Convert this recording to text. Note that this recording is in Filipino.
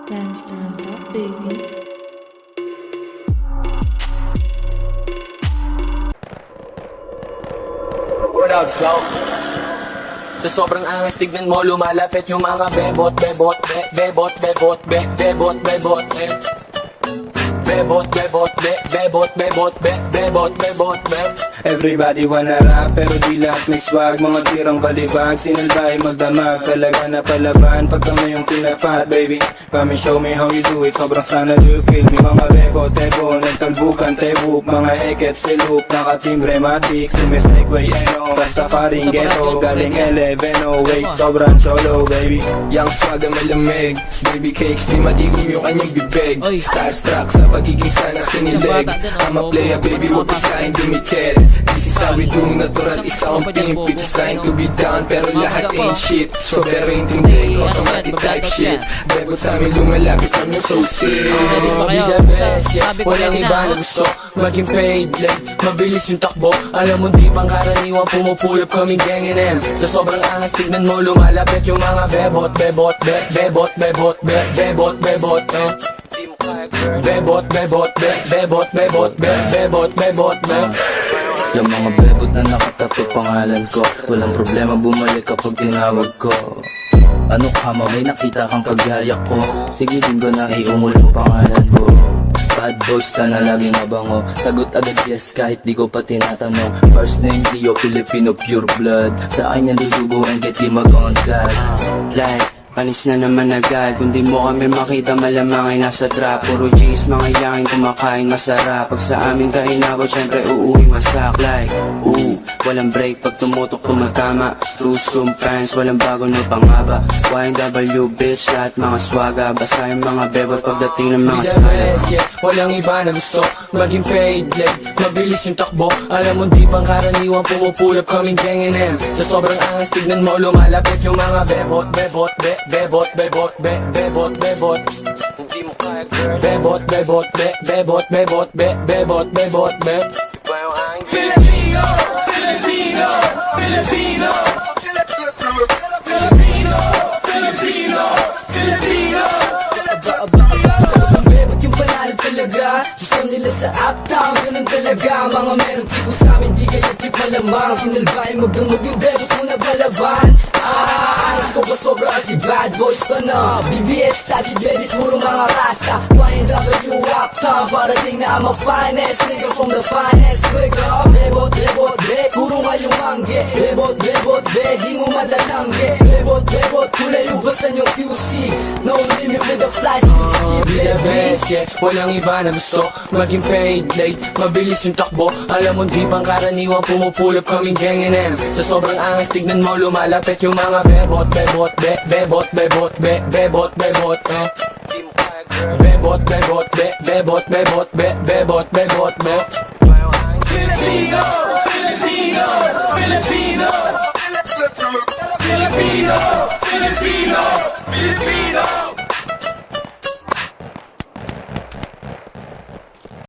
Lance on top, baby. What up, so? Sa sobrang angas, tignan mo, lumalapit yung mga bebot, bebot, bebot, bebot, bebot, bebot, bebot, bebot, bebot, bebot, bebot, bebot, Everybody wanna rap pero di lahat may swag. Mga tirang balibag, sinalbay magdamag. Talaga na palaban pag kami yung tinapat. Baby, come and show me how you do it. Sobrang sana do you feel me. Mga bebo, tebo, nagtalbukan, tebuk. Mga eket, siluk, nakatimbre, matik. Sumisegue, eno, basta faring ghetto. Galing 11, wait, sobrang cholo, baby. Young swag ang malamig, baby cakes, di madigom yung anyang bibig. Starstruck sa pagiging sana kinilig. I'm a player, baby, wag ka sa'kin dumikit. This is how we do, natural isa ang pimp. It's trying to be down, pero lahat ain't shit. So very intimidate, automatic type shit. Bebot sa amin lumalapit kami so sick. Be the best, yeah, walang iba na gusto maging paid, like, mabilis yung takbo. Alam mo di pang karaniwang pumupulap kaming gang NM. Sa sobrang angas, tignan mo lumalapit yung mga bebot, bebot, bebot, bebot, bebot, bebot, Di mo kaya girl. Bebot, bebot, bebot, bebot, bebot, bebot, Yung mga bebot na nakatato pangalan ko, walang problema bumalik kapag tinawag ko. Ano ka ma, may nakita kang kagaya ko, sige din ba na iungol ang pangalan ko. Bad boys ka na laging mabango, sagot agad yes kahit di ko pa tinatanong. First name Leo, Filipino pure blood, sa akin yan dudugo and get di mag-on-cut. Like, panis na naman agad. Kung di mo kami makita malamang ay nasa trap. Puro G's, mga yangin kumakain masarap. Pag sa amin kainabot, syempre uuwi wasak. Like, walang break pag tumutok tumatama. Cruise room pants, walang bago no pangaba. YNW bitch, lahat mga swaga. Basta yung mga bebot pagdating ng mga Be the sana. best, yeah, walang iba na gusto maging paid, like, mabilis yung takbo. Alam mo di pang karaniwang pumupulap kaming gang NM. Sa sobrang angas, tignan mo lumalapit yung mga bebot, bebot, bebot, bebot, bebot, bebot. Hindi mo kaya girl. Bebot, bebot, bebot, bebot, bebot, bebot, Iba yung aking Filipino, Filipino, Filipino, Filipino, Filipino, Filipino. Bebot yung panalo talaga. Gusto nila sa uptown, ganun talaga. Mga meron tipo sa amin, di kayo trip malamang. Sinalbahin magdamag yung bebot mo na balaban. Alas ko pa sobra kasi bad boys ka na. BBS type shit baby, puro mga rasta. YNW uptown, parating na I'm a finest nigga from the finest. Quick up, bebot, bebot, be, puro ngayong mangge. Bebot, bebot, be, di mo madatangge. Bebot, bebot, kulay ubasan yung QC. No limit with the fly shit, Be the best, yeah, walang iba na gusto maging paid, like, mabilis yung takbo. Alam mo di pang karaniwang pumupulap kaming gang NM. Sa sobrang angas, tignan mo lumalapit yung mga bebot, bebot, bebot, bebot, bebot, bebot, Di mo kaya girl. Bebot, bebot, bebot, bebot, bebot, bebot, Iba yung aking Filipino, Filipino, Filipino, Filipino, Filipino, Filipino.